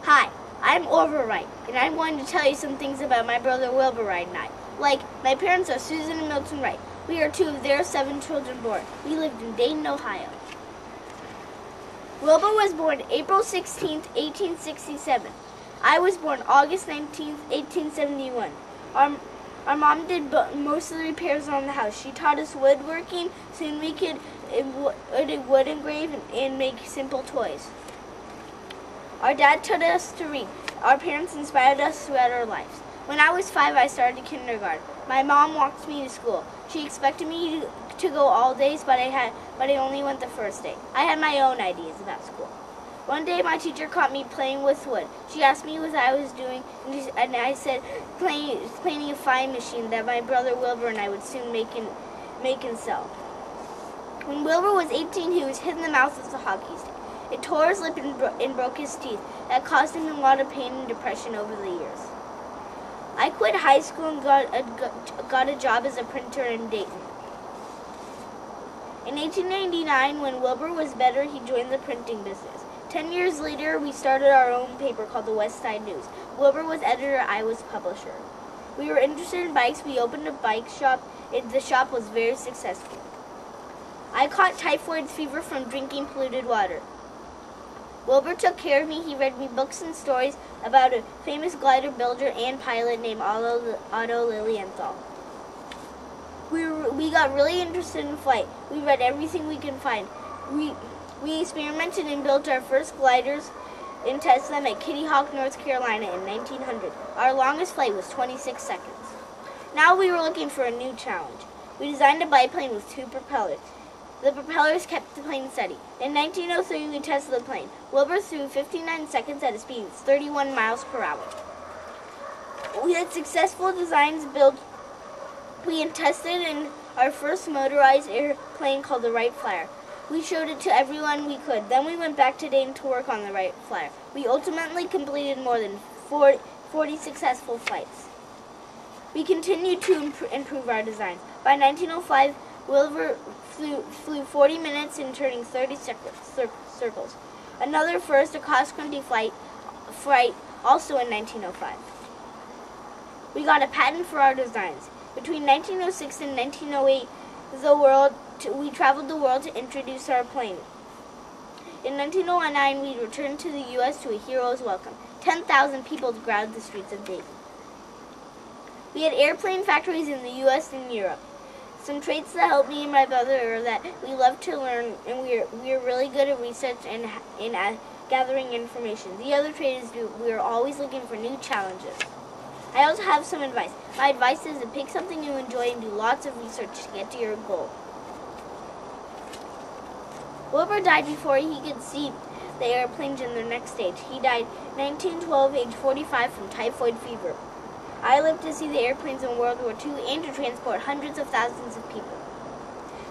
Hi, I'm Orville Wright, and I'm going to tell you some things about my brother Wilbur Wright and I. Like, my parents are Susan and Milton Wright. We are two of their 7 children born. We lived in Dayton, Ohio. Wilbur was born April 16, 1867. I was born August 19, 1871. Our mom did most of the repairs on the house. She taught us woodworking, soon we could wood engrave and make simple toys. Our dad taught us to read. Our parents inspired us throughout our lives. When I was 5, I started kindergarten. My mom walked me to school. She expected me to go all days, but I only went the first day. I had my own ideas about school. One day, my teacher caught me playing with wood. She asked me what I was doing, and I said planing a flying machine that my brother Wilbur and I would soon make and sell. When Wilbur was 18, he was hit in the mouth with a hockey stick. It tore his lip and broke his teeth. That caused him a lot of pain and depression over the years. I quit high school and got a job as a printer in Dayton. In 1899, when Wilbur was better, he joined the printing business. 10 years later, we started our own paper called the West Side News. Wilbur was editor, I was publisher. We were interested in bikes. We opened a bike shop. The shop was very successful. I caught typhoid fever from drinking polluted water. Wilbur took care of me. He read me books and stories about a famous glider builder and pilot named Otto Lilienthal. We got really interested in flight. We read everything we could find. We experimented and built our first gliders and tested them at Kitty Hawk, North Carolina in 1900. Our longest flight was 26 seconds. Now we were looking for a new challenge. We designed a biplane with 2 propellers. The propellers kept the plane steady. In 1903, we tested the plane. Wilbur flew 59 seconds at a speed of 31 miles per hour. We had successful designs built. We had tested in our first motorized airplane called the Wright Flyer. We showed it to everyone we could. Then we went back to Dayton to work on the Wright Flyer. We ultimately completed more than 40 successful flights. We continued to improve our designs. By 1905, Wilbur flew 40 minutes in turning 30 circles. Another first, a cross-country flight, also in 1905. We got a patent for our designs. Between 1906 and 1908, we traveled the world to introduce our plane. In 1909, we returned to the U.S. to a hero's welcome. 10,000 people crowded the streets of Dayton. We had airplane factories in the U.S. and Europe. Some traits that helped me and my brother are that we love to learn, and we are really good at research and gathering information. The other trait is we are always looking for new challenges. I also have some advice. My advice is to pick something you enjoy and do lots of research to get to your goal. Wilbur died before he could see the airplanes in their next stage. He died 1912, age 45, from typhoid fever. I lived to see the airplanes in World War II and to transport hundreds of thousands of people.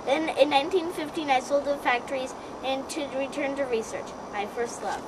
Then in 1915, I sold the factories and to return to research, my first love.